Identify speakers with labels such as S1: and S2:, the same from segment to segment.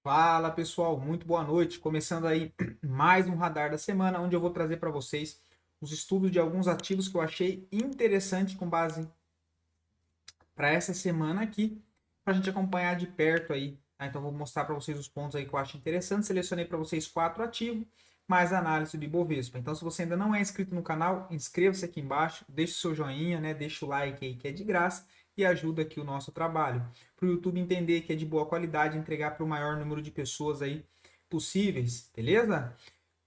S1: Fala pessoal, muito boa noite. Começando aí mais um radar da semana, onde eu vou trazer para vocês os estudos de alguns ativos que eu achei interessante com base para essa semana aqui, para a gente acompanhar de perto aí. Então vou mostrar para vocês os pontos aí que eu acho interessante. Selecionei para vocês 4 ativos, mais análise do Ibovespa. Então se você ainda não é inscrito no canal, inscreva-se aqui embaixo, deixe o seu joinha, né? Deixa o like aí que é de graça e ajuda aqui o nosso trabalho. Para o YouTube entender que é de boa qualidade, entregar para o maior número de pessoas aí possíveis, beleza?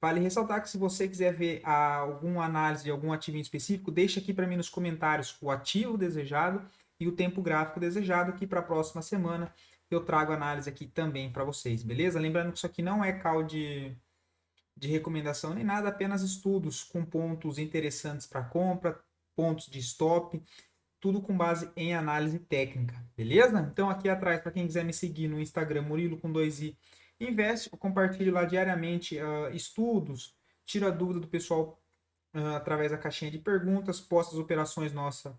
S1: Vale ressaltar que se você quiser ver alguma análise de algum ativo em específico, deixa aqui para mim nos comentários o ativo desejado e o tempo gráfico desejado, que para a próxima semana eu trago análise aqui também para vocês, beleza? Lembrando que isso aqui não é call de recomendação nem nada, apenas estudos com pontos interessantes para compra, pontos de stop, tudo com base em análise técnica, beleza? Então aqui atrás, para quem quiser me seguir no Instagram, Murilo com 2i Investe, eu compartilho lá diariamente estudos, tiro a dúvida do pessoal através da caixinha de perguntas, posto as operações nossas,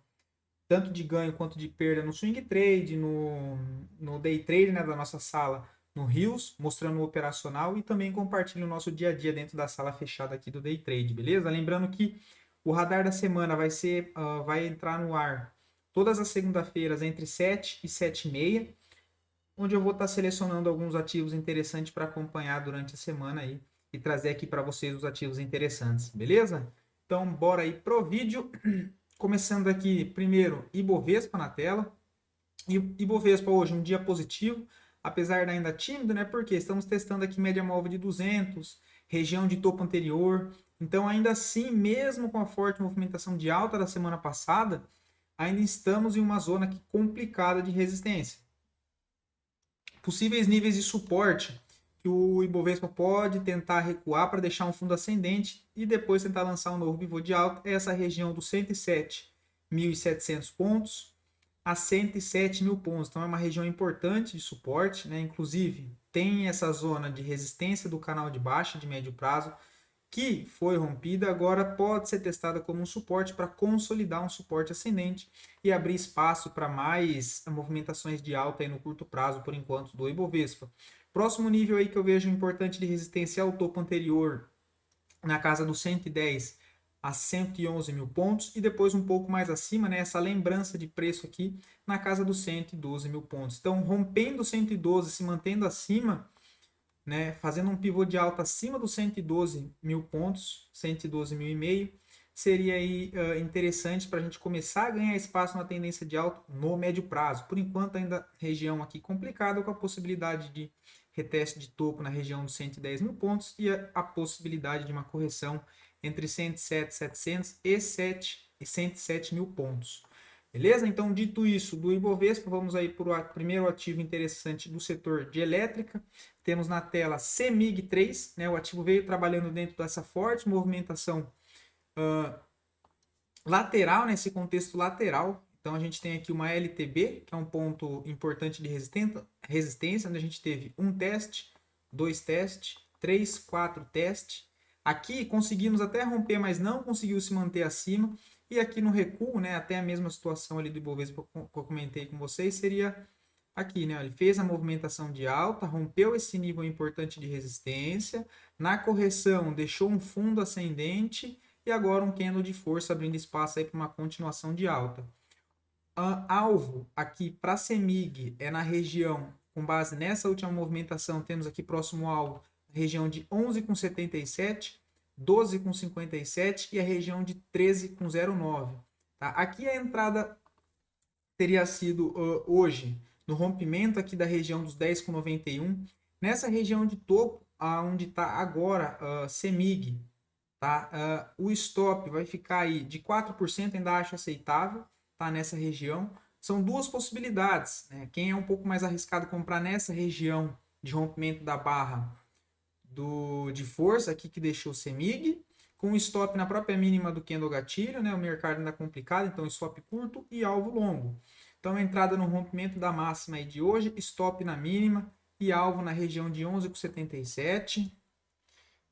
S1: tanto de ganho quanto de perda no swing trade, no day trade, né, da nossa sala no Rios, mostrando o operacional, e também compartilho o nosso dia a dia dentro da sala fechada aqui do day trade, beleza? Lembrando que o radar da semana vai entrar no ar todas as segunda-feiras entre 7 e 7h30, onde eu vou estar selecionando alguns ativos interessantes para acompanhar durante a semana aí e trazer aqui para vocês os ativos interessantes, beleza? Então, bora aí pro vídeo. Começando aqui, primeiro, Ibovespa na tela. Ibovespa hoje um dia positivo, apesar de ainda tímido, né? Porque estamos testando aqui média móvel de 200, região de topo anterior. Então, ainda assim, mesmo com a forte movimentação de alta da semana passada, ainda estamos em uma zona aqui complicada de resistência. Possíveis níveis de suporte que o Ibovespa pode tentar recuar para deixar um fundo ascendente e depois tentar lançar um novo pivô de alta é essa região dos 107.700 pontos a 107 mil pontos. Então é uma região importante de suporte, né? Inclusive tem essa zona de resistência do canal de baixa de médio prazo que foi rompida, agora pode ser testada como um suporte para consolidar um suporte ascendente e abrir espaço para mais movimentações de alta aí no curto prazo, por enquanto, do Ibovespa. Próximo nível aí que eu vejo importante de resistência é o topo anterior, na casa dos 110 a 111 mil pontos, e depois um pouco mais acima, né, essa lembrança de preço aqui na casa dos 112 mil pontos. Então, rompendo 112, se mantendo acima, né, fazendo um pivô de alta acima dos 112 mil pontos, 112 mil e meio, seria aí interessante para a gente começar a ganhar espaço na tendência de alta no médio prazo. Por enquanto, ainda região aqui complicada, com a possibilidade de reteste de topo na região dos 110 mil pontos e a possibilidade de uma correção entre 107.700 e 107 mil pontos. Beleza? Então, dito isso, do Ibovespa, vamos aí para o primeiro ativo interessante do setor de elétrica. Temos na tela CEMIG 3, né? O ativo veio trabalhando dentro dessa forte movimentação uh, lateral, nesse contexto lateral. Então, a gente tem aqui uma LTB, que é um ponto importante de resistência, onde a gente teve um teste, dois testes, três, quatro testes. Aqui conseguimos até romper, mas não conseguiu se manter acima. E aqui no recuo, né, até a mesma situação ali do Ibovespa que eu comentei com vocês, seria aqui, né? Ele fez a movimentação de alta, rompeu esse nível importante de resistência, na correção deixou um fundo ascendente e agora um candle de força abrindo espaço aí para uma continuação de alta. Alvo aqui para a CEMIG é na região, com base nessa última movimentação, temos aqui próximo alvo, região de 11,77, 12,57 e a região de 13,09. Tá? Aqui a entrada teria sido hoje, no rompimento aqui da região dos 10,91, nessa região de topo, onde está agora CEMIG, tá? O stop vai ficar aí de 4%, ainda acho aceitável, tá? Nessa região. São duas possibilidades, né? Quem é um pouco mais arriscado comprar nessa região de rompimento da barra de força aqui que deixou o CEMIG, com stop na própria mínima do candle gatilho, né? O mercado ainda é complicado, então stop curto e alvo longo. Então entrada no rompimento da máxima aí de hoje, stop na mínima e alvo na região de 11,77,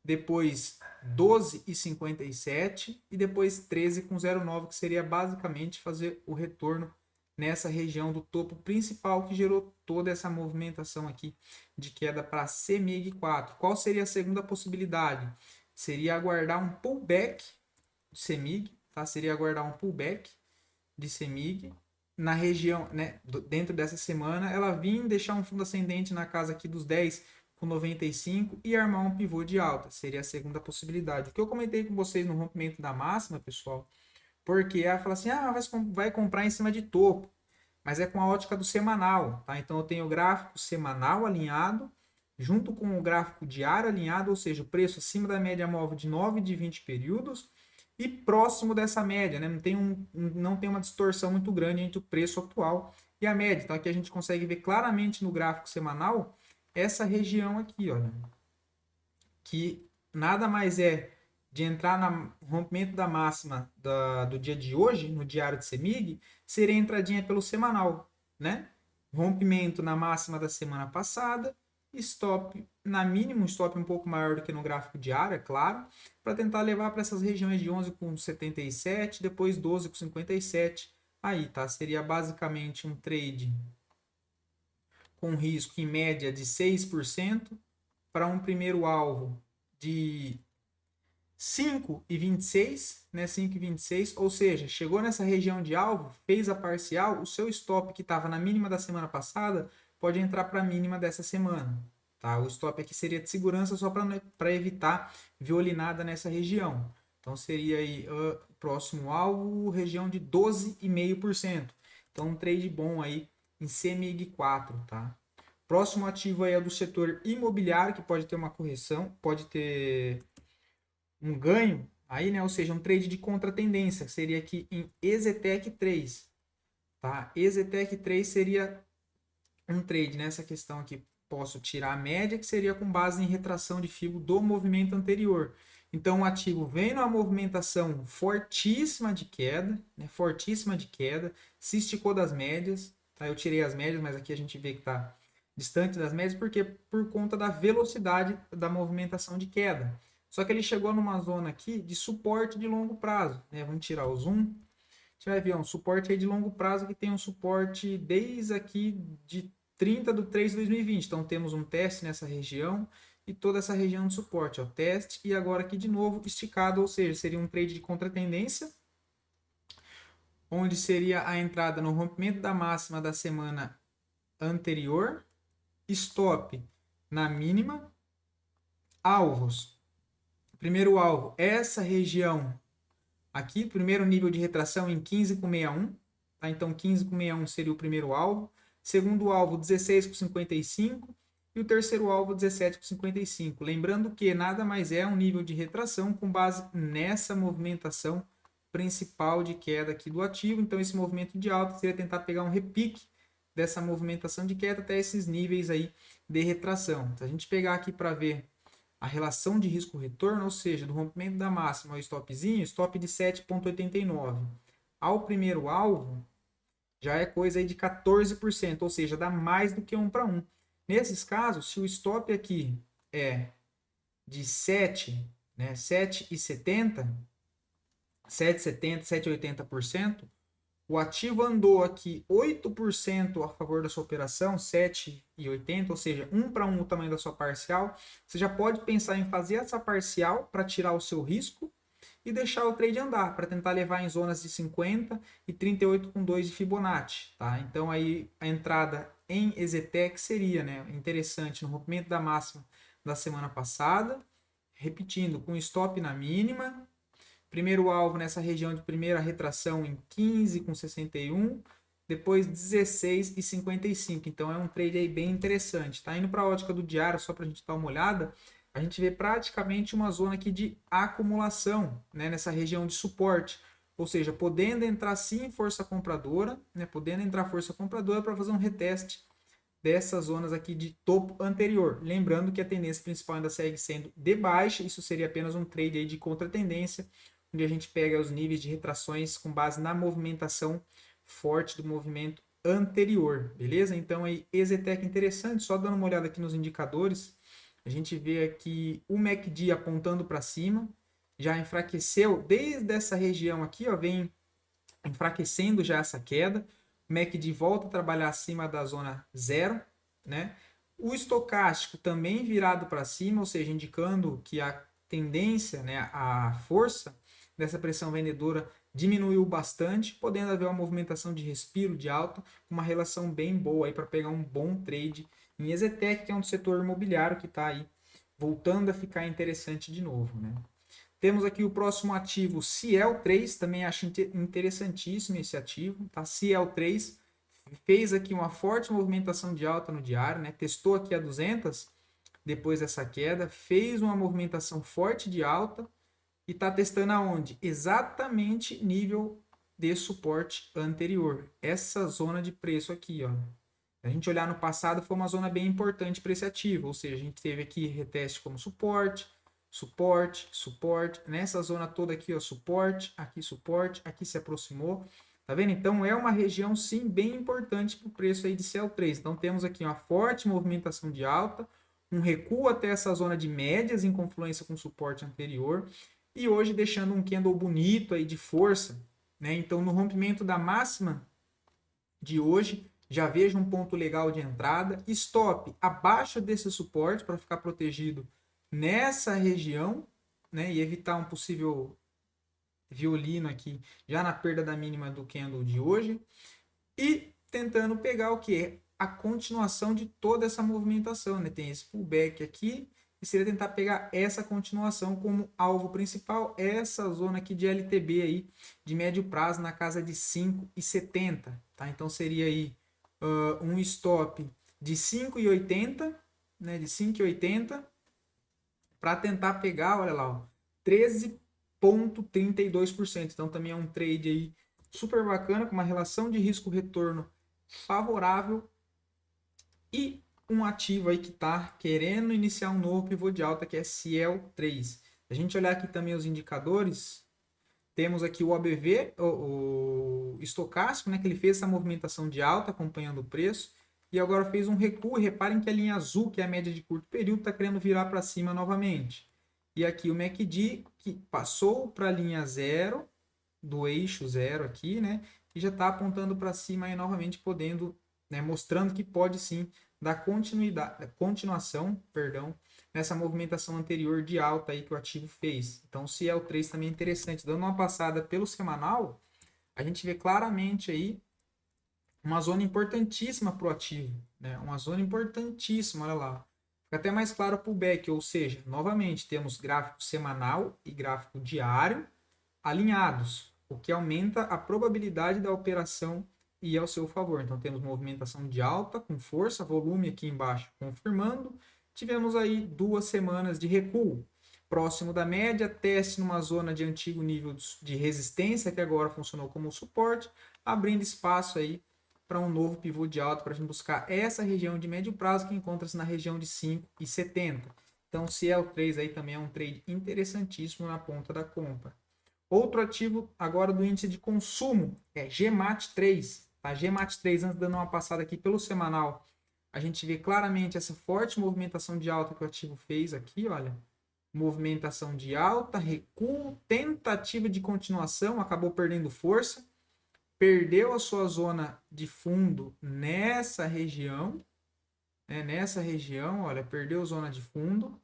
S1: depois 12,57 e depois 13,09, que seria basicamente fazer o retorno nessa região do topo principal que gerou toda essa movimentação aqui de queda para CMIG 4. Qual seria a segunda possibilidade? Seria aguardar um pullback de CMIG, tá? Seria aguardar um pullback de CMIG na região, né, dentro dessa semana, ela vir deixar um fundo ascendente na casa aqui dos 10 com 95 e armar um pivô de alta. Seria a segunda possibilidade. O que eu comentei com vocês no rompimento da máxima, pessoal, porque ela fala assim, vai comprar em cima de topo, mas é com a ótica do semanal, tá? Então eu tenho o gráfico semanal alinhado, junto com o gráfico diário alinhado, ou seja, o preço acima da média móvel de 9 de 20 períodos e próximo dessa média, né? Não tem uma distorção muito grande entre o preço atual e a média. Então aqui a gente consegue ver claramente no gráfico semanal essa região aqui, olha, que nada mais é de entrar no rompimento da máxima do dia de hoje, no diário de CEMIG, seria a entradinha pelo semanal, né? Rompimento na máxima da semana passada, stop na mínima, um stop um pouco maior do que no gráfico diário, é claro, para tentar levar para essas regiões de 11,77, depois 12,57. Aí, tá? Seria basicamente um trade com risco em média de 6% para um primeiro alvo de 5,26, né? 5,26, ou seja, chegou nessa região de alvo, fez a parcial, o seu stop que estava na mínima da semana passada pode entrar para a mínima dessa semana. Tá? O stop aqui seria de segurança só para evitar violinada nessa região. Então seria aí próximo alvo, região de 12,5%. Então um trade bom aí em CMIG 4, tá? Próximo ativo aí é do setor imobiliário, que pode ter uma correção, pode ter um ganho aí, né? Ou seja, um trade de contratendência, que seria aqui em EZTEC 3, tá? EZTEC 3 seria um trade nessa questão aqui, posso tirar a média, que seria com base em retração de FIBO do movimento anterior. Então, o ativo vem numa movimentação fortíssima de queda, né? Fortíssima de queda, se esticou das médias, tá? Eu tirei as médias, mas aqui a gente vê que está distante das médias, porque por conta da velocidade da movimentação de queda. Só que ele chegou numa zona aqui de suporte de longo prazo, né? Vamos tirar o zoom. A gente vai ver um suporte aí de longo prazo que tem um suporte desde aqui de 30 de 3 de 2020. Então temos um teste nessa região e toda essa região de suporte, ó, teste e agora aqui de novo esticado, ou seja, seria um trade de contratendência, onde seria a entrada no rompimento da máxima da semana anterior, stop na mínima, alvos. Primeiro alvo, essa região aqui, primeiro nível de retração em 15,61, tá? Então 15,61 seria o primeiro alvo, segundo alvo 16,55 e o terceiro alvo 17,55. Lembrando que nada mais é um nível de retração com base nessa movimentação principal de queda aqui do ativo. Então esse movimento de alta seria tentar pegar um repique dessa movimentação de queda até esses níveis aí de retração. Se a gente pegar aqui para ver a relação de risco-retorno, ou seja, do rompimento da máxima ao stopzinho, stop de 7,89. Ao primeiro alvo, já é coisa aí de 14%, ou seja, dá mais do que 1 para 1. Nesses casos, se o stop aqui é de 7, né, 7,70, 7,70, 7,80%, o ativo andou aqui 8% a favor da sua operação, 7,80, ou seja, 1 para 1 o tamanho da sua parcial. Você já pode pensar em fazer essa parcial para tirar o seu risco e deixar o trade andar, para tentar levar em zonas de 50 e 38,2 de Fibonacci. Tá? Então aí a entrada em EZTEC seria, né, interessante no rompimento da máxima da semana passada, repetindo, com stop na mínima. Primeiro alvo nessa região de primeira retração em 15,61, depois 16,55. Então é um trade aí bem interessante. Tá indo para a ótica do diário, só para a gente dar uma olhada. A gente vê praticamente uma zona aqui de acumulação, né, nessa região de suporte. Ou seja, podendo entrar sim força compradora, né, podendo entrar força compradora para fazer um reteste dessas zonas aqui de topo anterior. Lembrando que a tendência principal ainda segue sendo de baixa, isso seria apenas um trade aí de contratendência, onde a gente pega os níveis de retrações com base na movimentação forte do movimento anterior, beleza? Então aí EZTEC interessante, só dando uma olhada aqui nos indicadores, a gente vê aqui o MACD apontando para cima, já enfraqueceu desde essa região aqui, ó, vem enfraquecendo já essa queda. MACD volta a trabalhar acima da zona 0, né? O estocástico também virado para cima, ou seja, indicando que a tendência, né, a força dessa pressão vendedora diminuiu bastante, podendo haver uma movimentação de respiro de alta, uma relação bem boa aí para pegar um bom trade em Exetec, que é um setor imobiliário que está aí voltando a ficar interessante de novo, né? Temos aqui o próximo ativo, Ciel3, também acho interessantíssimo esse ativo, tá? Ciel3 fez aqui uma forte movimentação de alta no diário, né? Testou aqui a 200 depois dessa queda, fez uma movimentação forte de alta e está testando aonde? Exatamente nível de suporte anterior. Essa zona de preço aqui, ó. Se a gente olhar no passado, foi uma zona bem importante para esse ativo, ou seja, a gente teve aqui reteste como suporte, suporte, suporte, nessa zona toda aqui, ó, suporte, aqui se aproximou, tá vendo? Então é uma região sim bem importante para o preço aí de CL3. Então temos aqui uma forte movimentação de alta, um recuo até essa zona de médias em confluência com o suporte anterior e hoje deixando um candle bonito aí de força, né? Então no rompimento da máxima de hoje, já vejo um ponto legal de entrada, stop abaixo desse suporte para ficar protegido nessa região, né, e evitar um possível violino aqui já na perda da mínima do candle de hoje e tentando pegar o que é a continuação de toda essa movimentação, né? Tem esse pullback aqui e seria tentar pegar essa continuação como alvo principal, essa zona aqui de LTB aí de médio prazo na casa de 5,70, tá? Então seria aí um stop de 5,80, né? De 5,80 para tentar pegar, olha lá, ó, 13,32%. Então também é um trade aí super bacana, com uma relação de risco-retorno favorável e um ativo aí que está querendo iniciar um novo pivô de alta, que é Ciel3. A gente olhar aqui também os indicadores, temos aqui o ABV, o estocástico, né, que ele fez essa movimentação de alta acompanhando o preço e agora fez um recuo. E reparem que a linha azul, que é a média de curto período, está querendo virar para cima novamente. E aqui o MACD, que passou para a linha 0, do eixo 0 aqui, né, e já está apontando para cima aí novamente, podendo, né, mostrando que pode sim dar continuação, nessa movimentação anterior de alta aí que o ativo fez. Então o CL3 também é interessante. Dando uma passada pelo semanal, a gente vê claramente aí uma zona importantíssima para o ativo, né? Uma zona importantíssima, olha lá. Fica até mais claro para o back, ou seja, novamente temos gráfico semanal e gráfico diário alinhados, o que aumenta a probabilidade da operação ir ao seu favor. Então temos movimentação de alta com força, volume aqui embaixo confirmando. Tivemos aí 2 semanas de recuo próximo da média, teste numa zona de antigo nível de resistência que agora funcionou como suporte, abrindo espaço aí para um novo pivô de alta para a gente buscar essa região de médio prazo que encontra-se na região de 5,70. Então, CL3 aí também é um trade interessantíssimo na ponta da compra. Outro ativo agora do índice de consumo é GMAT3. Tá? GMAT3, antes dando uma passada aqui pelo semanal, a gente vê claramente essa forte movimentação de alta que o ativo fez aqui, olha. Movimentação de alta, recuo, tentativa de continuação, acabou perdendo força, perdeu a sua zona de fundo nessa região, né? Nessa região, olha, perdeu a zona de fundo,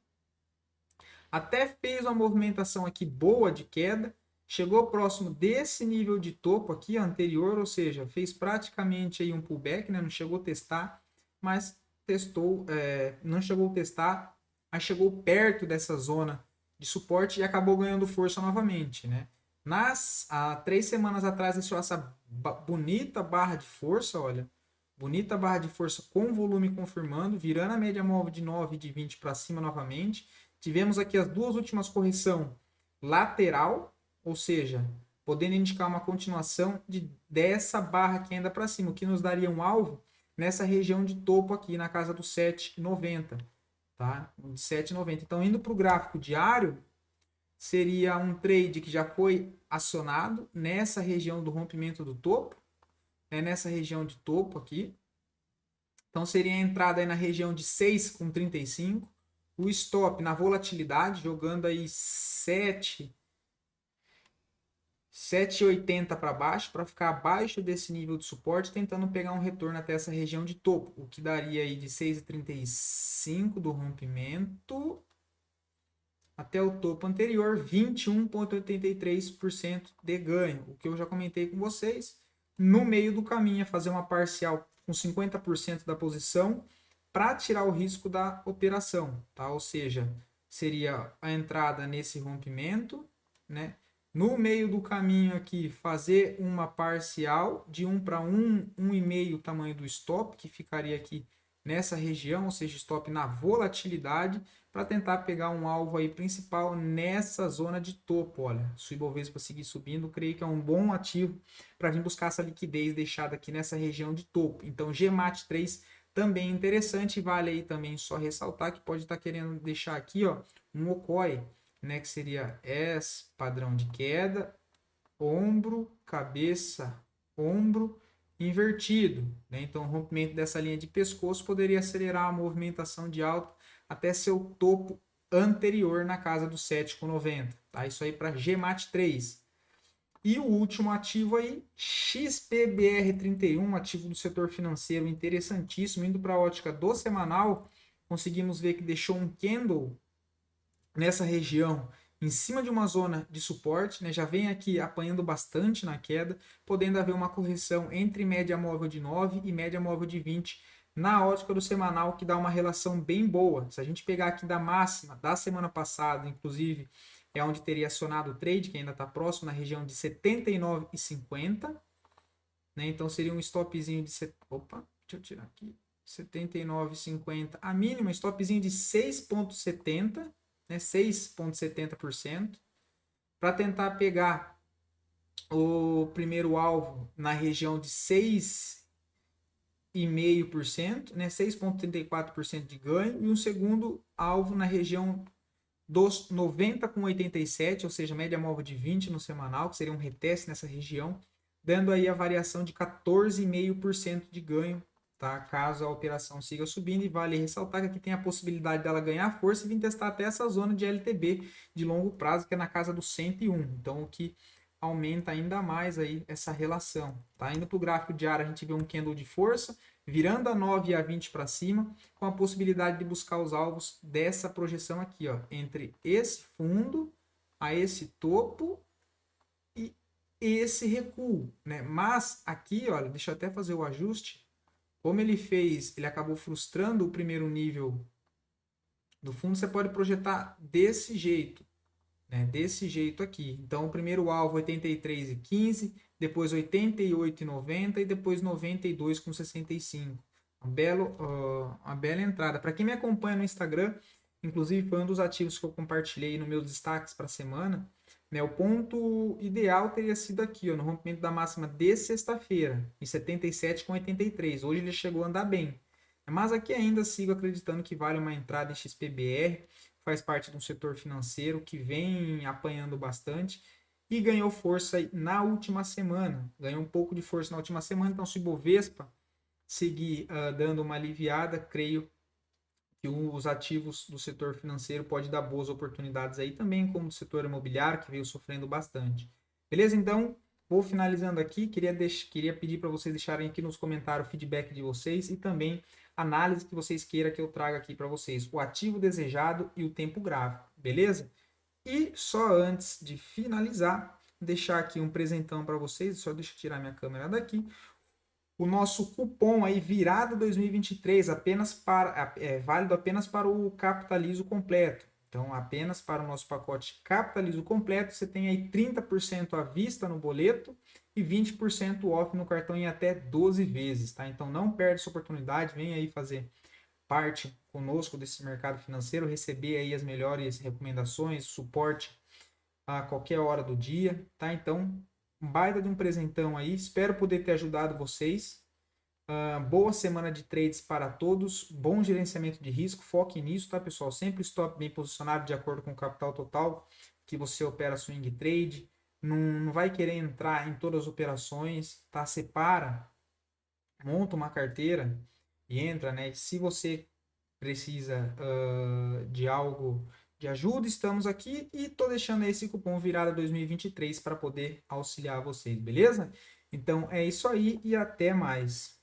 S1: até fez uma movimentação aqui boa de queda, chegou próximo desse nível de topo aqui anterior, ou seja, fez praticamente aí um pullback, né? Não chegou a testar, mas testou, não chegou a testar, mas chegou perto dessa zona de suporte e acabou ganhando força novamente, né? Há 3 semanas atrás deixou essa bonita barra de força, olha, bonita barra de força com volume confirmando, virando a média móvel de 9 e de 20 para cima novamente. Tivemos aqui as 2 últimas correção lateral, ou seja, podendo indicar uma continuação dessa barra que anda para cima, o que nos daria um alvo nessa região de topo aqui na casa do 7,90, tá? De 7,90. Então, indo para o gráfico diário, seria um trade que já foi acionado nessa região do rompimento do topo, nessa região de topo aqui. Então, seria a entrada aí na região de 6,35, o stop na volatilidade, jogando aí 7 7,80 para baixo, para ficar abaixo desse nível de suporte, tentando pegar um retorno até essa região de topo, o que daria aí de 6,35 do rompimento até o topo anterior, 21,83% de ganho, o que eu já comentei com vocês. No meio do caminho é fazer uma parcial com 50% da posição para tirar o risco da operação, tá? Ou seja, seria a entrada nesse rompimento, né? No meio do caminho aqui, fazer uma parcial de 1 para 1, 1,5 o tamanho do stop, que ficaria aqui nessa região, ou seja, stop na volatilidade, para tentar pegar um alvo aí principal nessa zona de topo. Olha, se o Ibovespa seguir subindo, creio que é um bom ativo para vir buscar essa liquidez deixada aqui nessa região de topo. Então, GMAT 3 também interessante, vale aí também só ressaltar que pode estar querendo deixar aqui, ó, um OCOI, né, que seria S, padrão de queda, ombro, cabeça, ombro, invertido, né? Então, o rompimento dessa linha de pescoço poderia acelerar a movimentação de alta até seu topo anterior na casa dos 7,90, tá? Isso aí para GMAT 3. E o último ativo aí, XPBR31, ativo do setor financeiro interessantíssimo, indo para a ótica do semanal, conseguimos ver que deixou um candle nessa região, em cima de uma zona de suporte, né, já vem aqui apanhando bastante na queda, podendo haver uma correção entre média móvel de 9 e média móvel de 20 na ótica do semanal, que dá uma relação bem boa. Se a gente pegar aqui da máxima da semana passada, inclusive, é onde teria acionado o trade, que ainda está próximo, na região de 79,50, né? Então seria um stopzinho de... Opa, deixa eu tirar aqui. 79,50. A mínima, stopzinho de 6,70, né, 6,70%, para tentar pegar o primeiro alvo na região de 6,5%, né, 6,34% de ganho, e um segundo alvo na região dos 90,87, ou seja, média móvel de 20 no semanal, que seria um reteste nessa região, dando aí a variação de 14,5% de ganho, tá? Caso a operação siga subindo, e vale ressaltar que aqui tem a possibilidade dela ganhar força e vir testar até essa zona de LTB de longo prazo, que é na casa do 101. Então, o que aumenta ainda mais aí essa relação, tá? Indo para o gráfico diário, a gente vê um candle de força, virando a 9 e a 20 para cima, com a possibilidade de buscar os alvos dessa projeção aqui, ó, entre esse fundo a esse topo e esse recuo, né? Mas aqui, olha, deixa eu até fazer o ajuste. Como ele fez, ele acabou frustrando o primeiro nível do fundo, você pode projetar desse jeito, né? Desse jeito aqui. Então, o primeiro alvo 83,15, depois 88,90 e depois 92,65. Uma bela entrada. Para quem me acompanha no Instagram, inclusive foi um dos ativos que eu compartilhei nos meus destaques para a semana, né? O ponto ideal teria sido aqui, ó, no rompimento da máxima de sexta-feira, em 77,83. Hoje ele chegou a andar bem. Mas aqui ainda sigo acreditando que vale uma entrada em XPBR, faz parte de um setor financeiro que vem apanhando bastante e ganhou força na última semana. Ganhou um pouco de força na última semana, então se o Bovespa seguir dando uma aliviada, creio que os ativos do setor financeiro pode dar boas oportunidades aí também, como do setor imobiliário, que veio sofrendo bastante. Beleza? Então, vou finalizando aqui. Queria pedir para vocês deixarem aqui nos comentários o feedback de vocês e também análise que vocês queiram que eu traga aqui para vocês. O ativo desejado e o tempo gráfico. Beleza? E só antes de finalizar, deixar aqui um presentão para vocês. Só deixa eu tirar minha câmera daqui. O nosso cupom aí virada 2023 válido apenas para o Capitalizo completo. Então, apenas para o nosso pacote Capitalizo completo, você tem aí 30% à vista no boleto e 20% off no cartão em até 12 vezes, tá? Então, não perde essa oportunidade, vem aí fazer parte conosco desse mercado financeiro, receber aí as melhores recomendações, suporte a qualquer hora do dia, tá? Então, um baita de um presentão aí, espero poder ter ajudado vocês. Boa semana de trades para todos, bom gerenciamento de risco, foque nisso, tá, pessoal? Sempre stop bem posicionado de acordo com o capital total que você opera swing trade, não vai querer entrar em todas as operações, tá? Separa, monta uma carteira e entra, né? Se você precisa de algo de ajuda, estamos aqui e tô deixando esse cupom Virada 2023 para poder auxiliar vocês, beleza? Então é isso aí e até mais.